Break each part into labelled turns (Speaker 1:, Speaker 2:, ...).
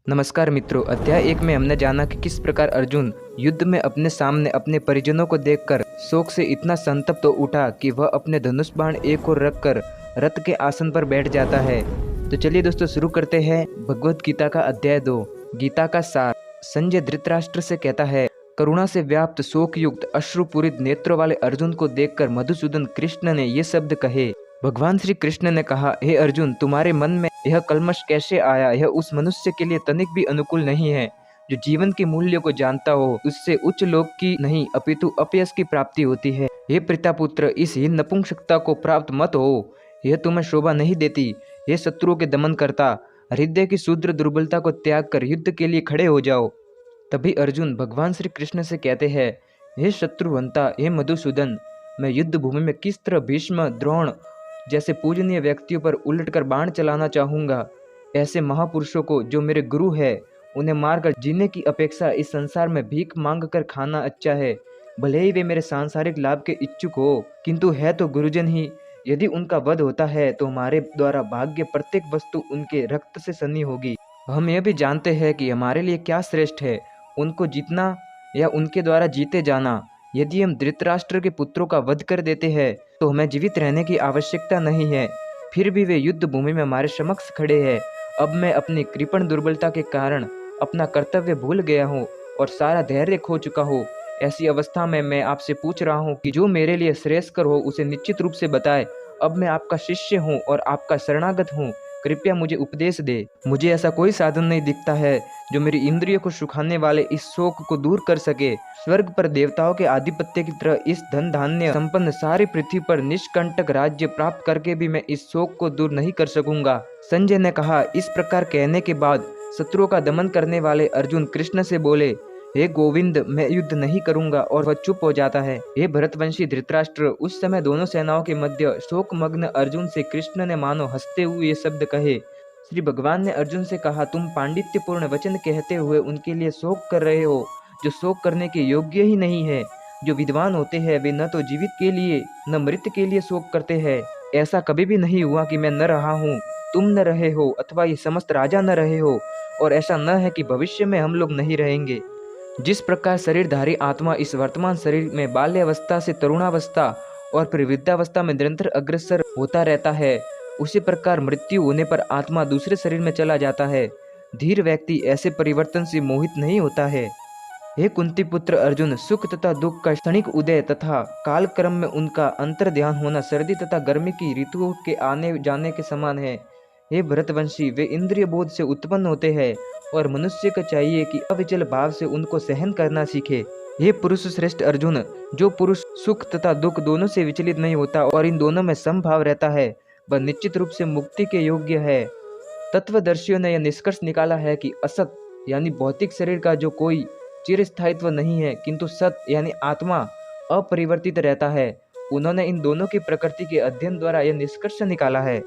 Speaker 1: नमस्कार मित्रों। अध्याय 1 में हमने जाना कि किस प्रकार अर्जुन युद्ध में अपने सामने अपने परिजनों को देखकर शोक से इतना संतप्त हो उठा कि वह अपने धनुष बाण एक ओर रखकर रथ के आसन पर बैठ जाता है। तो चलिए दोस्तों शुरू करते हैं भगवत गीता का अध्याय 2। गीता का सार। संजय धृतराष्ट्र से कहता है, करुणा से व्याप्त शोक युक्त अश्रुपूरित नेत्रों वाले अर्जुन को देखकर मधुसूदन कृष्ण ने ये शब्द कहे। भगवान श्री कृष्ण ने कहा, हे अर्जुन, तुम्हारे मन में यह कल्मश कैसे आया? यह उस मनुष्य के लिए तनिक भी अनुकूल नहीं है जो जीवन के मूल्य को जानता हो। उससे उच्च लोक की नहीं अपितु अपयश की प्राप्ति होती है। हे पितापुत्र, इस हीन नपुंसकता को प्राप्त मत हो, यह तुम्हें शोभा नहीं देती। हे शत्रुओं के दमन करता, हृदय की शूद्र दुर्बलता को त्याग कर युद्ध के लिए खड़े हो जाओ। तभी अर्जुन भगवान श्री कृष्ण से कहते हैं, हे शत्रुवंता, हे मधुसूदन, मैं युद्ध भूमि में किस तरह भीष्म, द्रोण जैसे पूजनीय व्यक्तियों पर उलटकर बाण चलाना चाहूँगा। ऐसे महापुरुषों को जो मेरे गुरु है, उन्हें मारकर जीने की अपेक्षा इस संसार में भीख मांग कर खाना अच्छा है। भले ही वे मेरे सांसारिक लाभ के इच्छुक हो, किंतु है तो गुरुजन ही। यदि उनका वध होता है तो हमारे द्वारा भाग्य प्रत्येक वस्तु उनके रक्त से सनी होगी। हम यह भी जानते हैं कि हमारे लिए क्या श्रेष्ठ है, उनको जीतना या उनके द्वारा जीते जाना। यदि हम धृतराष्ट्र के पुत्रों का वध कर देते हैं तो हमें जीवित रहने की आवश्यकता नहीं है। फिर भी वे युद्ध भूमि में हमारे समक्ष खड़े हैं। अब मैं अपनी कृपण दुर्बलता के कारण अपना कर्तव्य भूल गया हूँ और सारा धैर्य खो चुका हूँ। ऐसी अवस्था में मैं आपसे पूछ रहा हूँ कि जो मेरे लिए श्रेयस्कर हो उसे निश्चित रूप से बताए। अब मैं आपका शिष्य हूँ और आपका शरणागत हूँ, कृपया मुझे उपदेश दे। मुझे ऐसा कोई साधन नहीं दिखता है जो मेरी इंद्रियों को सुखाने वाले इस शोक को दूर कर सके। स्वर्ग पर देवताओं के आधिपत्य की तरह इस धन धान्य संपन्न सारी पृथ्वी पर निष्कंटक राज्य प्राप्त करके भी मैं इस शोक को दूर नहीं कर सकूंगा। संजय ने कहा। इस प्रकार कहने के बाद शत्रुओं का दमन करने वाले अर्जुन कृष्ण से बोले, हे गोविंद, मैं युद्ध नहीं करूंगा, और वह चुप हो जाता है। हे भरतवंशी धृतराष्ट्र, उस समय दोनों सेनाओं के मध्य शोकमग्न अर्जुन से कृष्ण ने मानो हंसते हुए ये शब्द कहे। श्री भगवान ने अर्जुन से कहा, तुम पांडित्यपूर्ण वचन कहते हुए उनके लिए शोक कर रहे हो जो शोक करने के योग्य ही नहीं है। जो विद्वान होते हैं वे न तो जीवित के लिए न मृत के लिए शोक करते हैं। ऐसा कभी भी नहीं हुआ कि मैं न रहा हूँ, तुम न रहे हो, अथवा ये समस्त राजा न रहे हो, और ऐसा न है कि भविष्य में हम लोग नहीं रहेंगे। जिस प्रकार शरीरधारी आत्मा इस वर्तमान शरीर में बाल्यावस्था से तरुणावस्था और फिर वृद्धावस्था में निरंतर अग्रसर होता रहता है, उसी प्रकार मृत्यु होने पर आत्मा दूसरे शरीर में चला जाता है। धीर व्यक्ति ऐसे परिवर्तन से मोहित नहीं होता है। हे कुंती पुत्र अर्जुन, सुख तथा दुख का क्षणिक उदय तथा काल क्रम में उनका अंतर ध्यान होना सर्दी तथा गर्मी की ऋतुओं के आने जाने के समान है। हे भरतवंशी, वे इंद्रिय बोध से उत्पन्न होते हैं और मनुष्य को चाहिए कि अविचल भाव से उनको सहन करना सीखे। हे पुरुष श्रेष्ठ अर्जुन, जो पुरुष सुख तथा दुख दोनों से विचलित नहीं होता और इन दोनों में समभाव रहता है, वह निश्चित रूप से मुक्ति के योग्य है। तत्वदर्शियों ने यह निष्कर्ष निकाला है कि असत यानी भौतिक शरीर का जो कोई चिरस्थायित्व नहीं है, किंतु सत यानी आत्मा अपरिवर्तित रहता है। उन्होंने इन दोनों की प्रकृति के अध्ययन द्वारा यह निष्कर्ष निकाला है,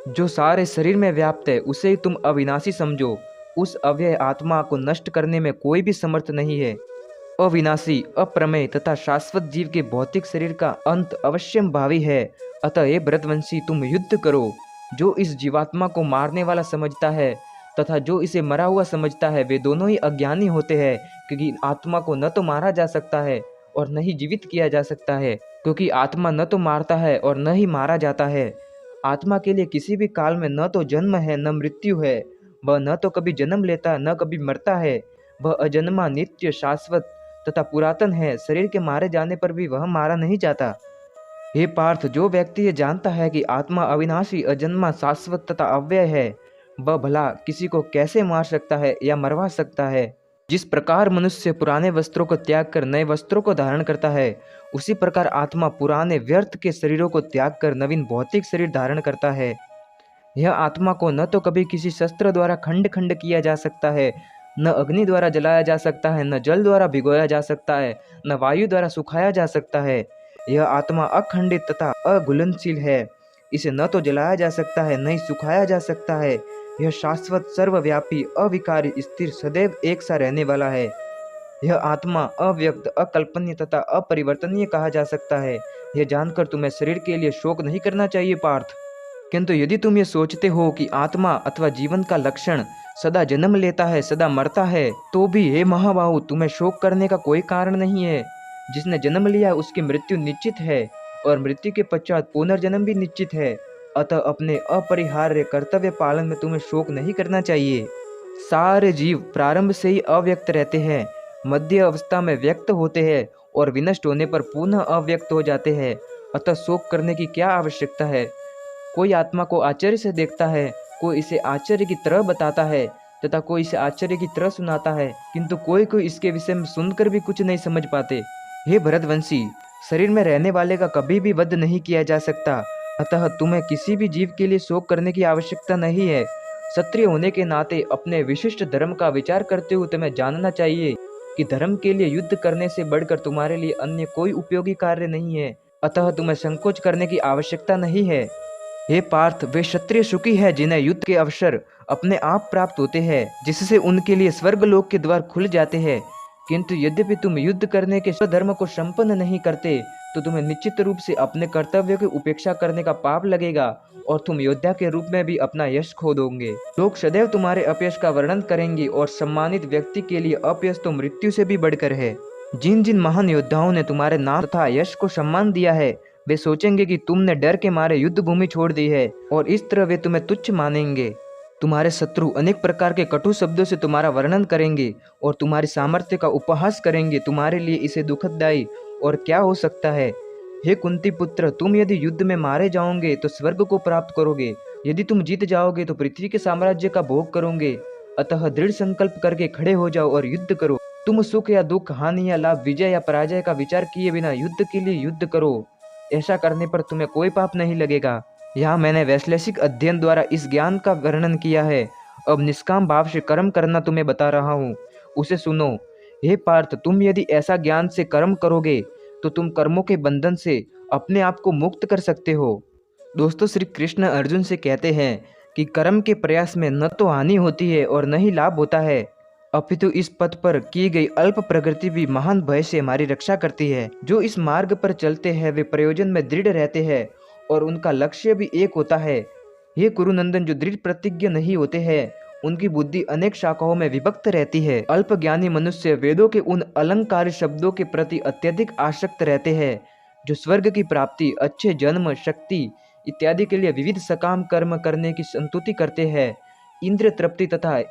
Speaker 1: जो सारे शरीर में व्याप्त है उसे ही तुम अविनाशी समझो। उस अव्यय आत्मा को नष्ट करने में कोई भी समर्थ नहीं है। अविनाशी, अप्रमेय तथा शाश्वत जीव के भौतिक शरीर का अंत अवश्यम भावी है। अतः हे भरतवंशी, तुम युद्ध करो। जो इस जीवात्मा को मारने वाला समझता है तथा जो इसे मरा हुआ समझता है, वे दोनों ही अज्ञानी होते हैं, क्योंकि आत्मा को न तो मारा जा सकता है और न ही जीवित किया जा सकता है, क्योंकि आत्मा न तो मारता है और न ही मारा जाता है। आत्मा के लिए किसी भी काल में न तो जन्म है न मृत्यु है। वह न तो कभी जन्म लेता न कभी मरता है। वह अजन्मा, नित्य, शाश्वत तथा पुरातन है। शरीर के मारे जाने पर भी वह मारा नहीं जाता। हे पार्थ, जो व्यक्ति ये जानता है कि आत्मा अविनाशी, अजन्मा, शाश्वत तथा अव्यय है, वह भला किसी को कैसे मार सकता है या मरवा सकता है? जिस प्रकार मनुष्य पुराने वस्त्रों को त्याग कर नए वस्त्रों को धारण करता है, उसी प्रकार आत्मा पुराने व्यर्थ के शरीरों को त्याग कर नवीन भौतिक शरीर धारण करता है। यह आत्मा को न तो कभी किसी शस्त्र द्वारा खंड खंड किया जा सकता है, न अग्नि द्वारा जलाया जा सकता है, न जल द्वारा भिगोया जा सकता है, न वायु द्वारा सुखाया जा सकता है। यह आत्मा अखंडित तथा अघुलनशील है। इसे न तो जलाया जा सकता है, न ही सुखाया जा सकता है। यह शाश्वत, सर्वव्यापी, अविकारी, स्थिर, सदैव एक सा रहने वाला है। यह आत्मा अव्यक्त, अकल्पनीय तथा अपरिवर्तनीय कहा जा सकता है। यह जानकर तुम्हें शरीर के लिए शोक नहीं करना चाहिए पार्थ। किंतु यदि तुम ये सोचते हो कि आत्मा अथवा जीवन का लक्षण सदा जन्म लेता है, सदा मरता है, तो भी हे महाबाहु तुम्हें शोक करने का कोई कारण नहीं है। जिसने जन्म लिया उसकी मृत्यु निश्चित है और मृत्यु के पश्चात पुनर्जन्म भी निश्चित है। अतः अपने अपरिहार्य कर्तव्य पालन में तुम्हें शोक नहीं करना चाहिए। सारे जीव प्रारंभ से ही अव्यक्त रहते हैं, मध्य अवस्था में व्यक्त होते हैं और विनष्ट होने पर पुनः अव्यक्त हो जाते हैं। अतः शोक करने की क्या आवश्यकता है। कोई आत्मा को आश्चर्य से देखता है, कोई इसे आश्चर्य की तरह बताता है तथा कोई इसे आश्चर्य की तरह सुनाता है, किंतु कोई कोई इसके विषय में सुनकर भी कुछ नहीं समझ पाते। हे भरतवंशी, शरीर में रहने वाले का कभी भी वध नहीं किया जा सकता, अतः तुम्हें किसी भी जीव के लिए शोक करने की आवश्यकता नहीं है। क्षत्रिय होने के नाते अपने विशिष्ट धर्म का विचार करते हुए तुम्हें जानना चाहिए कि धर्म के लिए युद्ध करने से बढ़कर तुम्हारे लिए अन्य कोई उपयोगी कार्य नहीं है, अतः तुम्हें संकोच करने की आवश्यकता नहीं है। हे पार्थ, वे क्षत्रिय सुखी है जिन्हें युद्ध के अवसर अपने आप प्राप्त होते हैं, जिससे उनके लिए स्वर्गलोक के द्वार खुल जाते हैं। किंतु यद्यपि तुम युद्ध करने के स्वधर्म को संपन्न नहीं करते तो तुम्हें निश्चित रूप से अपने कर्तव्यों की उपेक्षा करने का पाप लगेगा और तुम योद्धा के रूप में भी अपना यश खो दोगे। लोग सदैव तुम्हारे अपयश का वर्णन करेंगे और सम्मानित व्यक्ति के लिए अपयश तो मृत्यु से भी बढ़कर है। जिन जिन महान योद्धाओं ने तुम्हारे नाम तथा यश को सम्मान दिया है वे सोचेंगे कि तुमने डर के मारे युद्ध भूमि छोड़ दी है और इस तरह वे तुम्हें तुच्छ मानेंगे। तुम्हारे शत्रु अनेक प्रकार के कटु शब्दों से तुम्हारा वर्णन करेंगे और तुम्हारी सामर्थ्य का उपहास करेंगे। तुम्हारे लिए इसे दुखदायी और क्या हो सकता है। हे कुंती पुत्र, तुम यदि युद्ध में मारे जाओगे तो स्वर्ग को प्राप्त करोगे, यदि तुम जीत जाओगे तो पृथ्वी के साम्राज्य का भोग करोगे। अतः दृढ़ संकल्प करके खड़े हो जाओ और युद्ध करो। तुम सुख या दुख, हानि या लाभ, विजय या पराजय का विचार किए बिना युद्ध के लिए युद्ध करो। ऐसा करने पर तुम्हें कोई पाप नहीं लगेगा। यहाँ मैंने वैश्लेषिक अध्ययन द्वारा इस ज्ञान का वर्णन किया है। अब निष्काम भाव से कर्म करना तुम्हें बता रहा हूँ, उसे सुनो। हे पार्थ, तुम यदि ऐसा ज्ञान से कर्म करोगे तो तुम कर्मों के बंधन से अपने आप को मुक्त कर सकते हो। दोस्तों, श्री कृष्ण अर्जुन से कहते हैं कि कर्म के प्रयास में न तो हानि होती है और न ही लाभ होता है, अपितु इस पथ पर की गई अल्प प्रगति भी महान भय से हमारी रक्षा करती है। जो इस मार्ग पर चलते हैं वे प्रयोजन में दृढ़ रहते हैं और उनका लक्ष्य भी एक होता है। हे कुरुनंदन, जो दृढ़ प्रतिज्ञ नहीं होते हैं उनकी बुद्धि अनेक शाखाओं में विभक्त रहती है। अल्प ज्ञानी मनुष्य वेदों के उन अलंकार शब्दों के प्रति अत्यधिक आसक्त रहते हैं जो स्वर्ग की प्राप्ति, अच्छे जन्म, शक्ति इत्यादि के लिए विविध सकाम कर्म करने की संतुति करते हैं। इंद्रिय तृप्ति तथा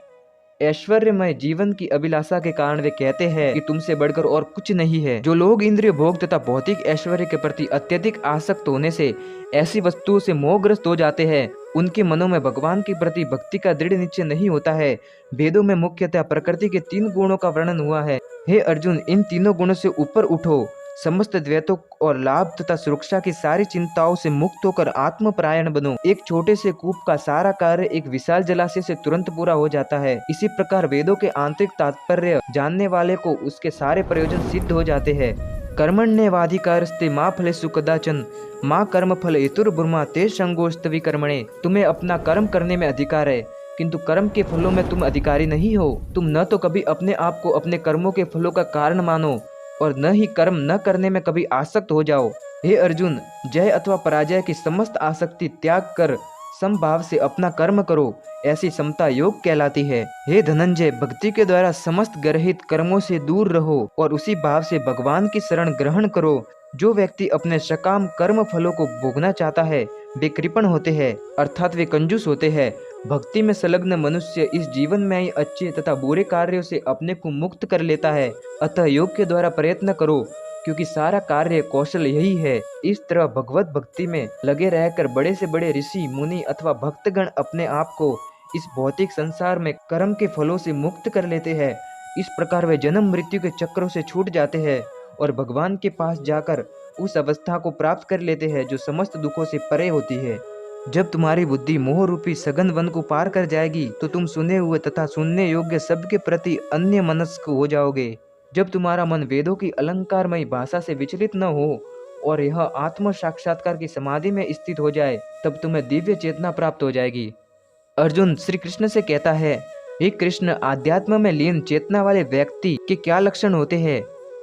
Speaker 1: ऐश्वर्यमय जीवन की अभिलाषा के कारण वे कहते हैं कि तुमसे बढ़कर और कुछ नहीं है। जो लोग इंद्रिय भोग तथा भौतिक ऐश्वर्य के प्रति अत्यधिक आसक्त होने से ऐसी वस्तुओं से मोहग्रस्त हो जाते हैं, उनके मनों में भगवान के प्रति भक्ति का दृढ़ निश्चय नहीं होता है। वेदों में मुख्यतः प्रकृति के 3 गुणों का वर्णन हुआ है। हे अर्जुन, इन तीनों गुणों से ऊपर उठो। समस्त द्वैतों और लाभ तथा सुरक्षा की सारी चिंताओं से मुक्त होकर आत्मपरायण बनो। एक छोटे से कूप का सारा कार्य एक विशाल जलाशय से तुरंत पूरा हो जाता है। इसी प्रकार वेदों के आंतरिक तात्पर्य जानने वाले को उसके सारे प्रयोजन सिद्ध हो जाते हैं। कर्मण्येवाधिकारस्ते मा फलेषु कदाचन मा कर्म फल हेतुर्ब्रह्मा ते संगोस्तवि कर्मणे। तुम्हें अपना कर्म करने में अधिकार है, किंतु कर्म के फलों में तुम अधिकारी नहीं हो। तुम न तो कभी अपने आप को अपने कर्मों के फलों का कारण मानो और न ही कर्म न करने में कभी आसक्त हो जाओ। हे अर्जुन, जय अथवा पराजय की समस्त आसक्ति त्याग कर समभाव से अपना कर्म करो। ऐसी समता योग कहलाती है। हे धनंजय, भक्ति के द्वारा समस्त गर्हित कर्मों से दूर रहो और उसी भाव से भगवान की शरण ग्रहण करो। जो व्यक्ति अपने सकाम कर्म फलों को भोगना चाहता है वे कृपण होते हैं, अर्थात वे कंजूस होते हैं। भक्ति में संलग्न मनुष्य इस जीवन में ही अच्छे तथा बुरे कार्यों से अपने को मुक्त कर लेता है। अतः योग के द्वारा प्रयत्न करो, क्योंकि सारा कार्य कौशल यही है। इस तरह भगवत भक्ति में लगे रहकर बड़े से बड़े ऋषि, मुनि अथवा भक्तगण अपने आप को इस भौतिक संसार में कर्म के फलों से मुक्त कर लेते हैं। इस प्रकार वे जन्म मृत्यु के चक्रों से छूट जाते हैं और भगवान के पास जाकर उस अवस्था को प्राप्त कर लेते हैं जो समस्त दुखों से परे होती है। जब तुम्हारी बुद्धि मोह रूपी सघन वन को पार कर जाएगी तो तुम सुने हुए तथा सुनने योग्य सबके प्रति अन्य मनस्क हो जाओगे। जब तुम्हारा मन वेदों की अलंकारमयी भाषा से विचलित न हो और यह आत्म साक्षात्कार की समाधि में स्थित हो जाए, तब तुम्हें दिव्य चेतना प्राप्त हो जाएगी। अर्जुन श्री कृष्ण से कहता है, हे कृष्ण, आध्यात्म में लीन चेतना वाले व्यक्ति के क्या लक्षण होते हैं,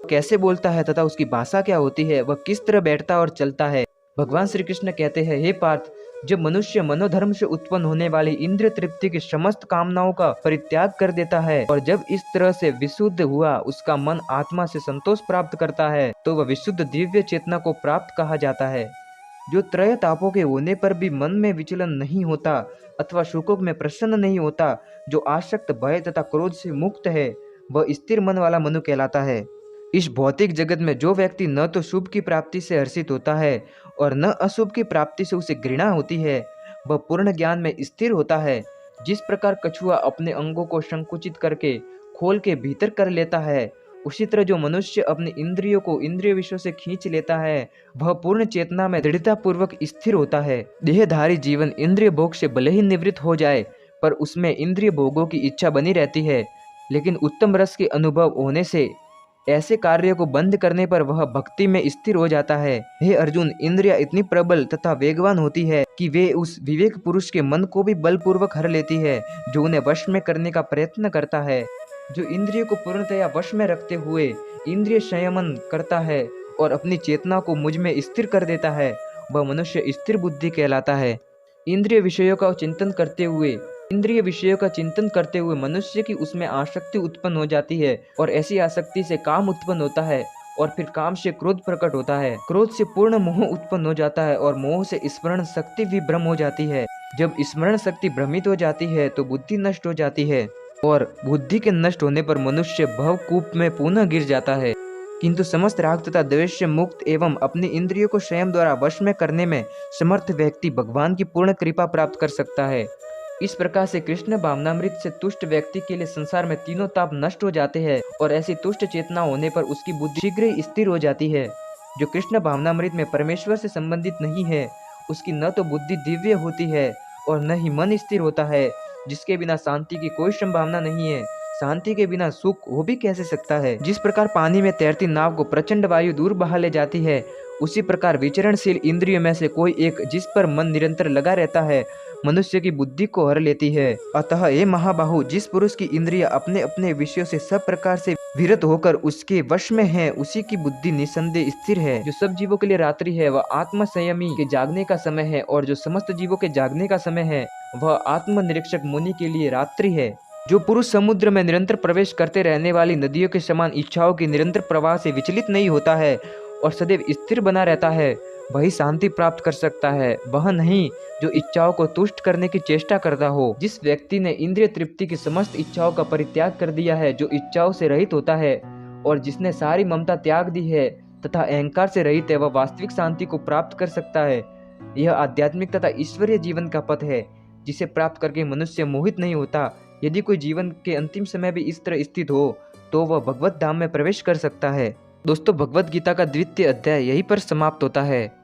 Speaker 1: कैसे बोलता है तथा उसकी भाषा क्या होती है, वह किस तरह बैठता और चलता है। भगवान श्री कृष्ण कहते हैं, हे पार्थ, जब मनुष्य मनोधर्म से उत्पन्न होने वाली इंद्रिय तृप्ति की समस्त कामनाओं का परित्याग कर देता है और जब इस तरह से विशुद्ध हुआ उसका मन आत्मा से संतोष प्राप्त करता है, तो वह विशुद्ध दिव्य चेतना को प्राप्त कहा जाता है। जो त्रय तापों के होने पर भी मन में विचलन नहीं होता अथवा सुखों में प्रसन्न नहीं होता, जो आसक्त, भय तथा क्रोध से मुक्त है, वह स्थिर मन वाला मनु कहलाता है। इस भौतिक जगत में जो व्यक्ति न तो शुभ की प्राप्ति से हर्षित होता है और न अशुभ की प्राप्ति से उसे घृणा होती है, वह पूर्ण ज्ञान में स्थिर होता है। जिस प्रकार कछुआ अपने अंगों को संकुचित करके खोल के भीतर कर लेता है, उसी तरह जो मनुष्य अपनी इंद्रियों को इंद्रिय विषयों से खींच लेता है, वह पूर्ण चेतना में दृढ़ता पूर्वक स्थिर होता है। देहधारी जीवन इंद्रिय भोग से भले ही निवृत्त हो जाए, पर उसमें इंद्रिय भोगों की इच्छा बनी रहती है। लेकिन उत्तम रस के अनुभव होने से ऐसे कार्यों को बंद करने पर वह भक्ति में स्थिर हो जाता है। हे अर्जुन, इंद्रियां इतनी प्रबल तथा वेगवान होती है कि वे उस विवेक पुरुष के मन को भी बलपूर्वक हर लेती है, जो उन्हें वश में करने का प्रयत्न करता है। जो इंद्रियों को पूर्णतया वश में रखते हुए इंद्रिय संयमन करता है और अपनी चेतना को मुझ में स्थिर कर देता है, वह मनुष्य स्थिर बुद्धि कहलाता है। इंद्रिय विषयों का चिंतन करते हुए मनुष्य की उसमें आसक्ति उत्पन्न हो जाती है और ऐसी आसक्ति से काम उत्पन्न होता है और फिर काम से क्रोध प्रकट होता है। क्रोध से पूर्ण मोह उत्पन्न हो जाता है और मोह से स्मरण शक्ति भी भ्रम हो जाती है। जब स्मरण शक्ति भ्रमित हो जाती है तो बुद्धि नष्ट हो जाती है और बुद्धि के नष्ट होने पर मनुष्य भवकूप में पुनः गिर जाता है। किंतु समस्त राग तथा द्वेष से मुक्त एवं अपनी इंद्रियों को स्वयं द्वारा वश में करने में समर्थ व्यक्ति भगवान की पूर्ण कृपा प्राप्त कर सकता है। इस प्रकार से कृष्ण भावनामृत से तुष्ट व्यक्ति के लिए संसार में तीनों ताप नष्ट हो जाते हैं और ऐसी तुष्ट चेतना होने पर उसकी बुद्धि शीघ्र ही स्थिर हो जाती है। जो कृष्ण भावनामृत में परमेश्वर से संबंधित नहीं है, उसकी न तो बुद्धि दिव्य होती है और न ही मन स्थिर होता है, जिसके बिना शांति की कोई संभावना नहीं है। शांति के बिना सुख हो भी कैसे सकता है। जिस प्रकार पानी में तैरती नाव को प्रचंड वायु दूर बहा ले जाती है, उसी प्रकार विचरणशील इंद्रियों में से कोई एक जिस पर मन निरंतर लगा रहता है, मनुष्य की बुद्धि को हर लेती है। अतः हे महाबाहु, जिस पुरुष की इंद्रियां अपने अपने विषयों से सब प्रकार से विरत होकर उसके वश में है, उसी की बुद्धि निसंदेह स्थिर है। जो सब जीवों के लिए रात्रि है वह आत्म संयमी के जागने का समय है और जो समस्त जीवों के जागने का समय है वह आत्म निरीक्षक मुनि के लिए रात्रि है। जो पुरुष समुद्र में निरंतर प्रवेश करते रहने वाली नदियों के समान इच्छाओं के निरंतर प्रवाह से विचलित नहीं होता है और सदैव स्थिर बना रहता है, वही शांति प्राप्त कर सकता है। वह नहीं जो इच्छाओं को तुष्ट करने की चेष्टा करता हो। जिस व्यक्ति ने इंद्रिय तृप्ति की समस्त इच्छाओं का परित्याग कर दिया है, जो इच्छाओं से रहित होता है और जिसने सारी ममता त्याग दी है तथा अहंकार से रहित है, वह वास्तविक शांति को प्राप्त कर सकता है। यह आध्यात्मिक तथा ईश्वरीय जीवन का पथ है, जिसे प्राप्त करके मनुष्य मोहित नहीं होता। यदि कोई जीवन के अंतिम समय भी इस तरह स्थित हो तो वह भगवत धाम में प्रवेश कर सकता है। दोस्तों, भगवत गीता का द्वितीय अध्याय यहीं पर समाप्त होता है।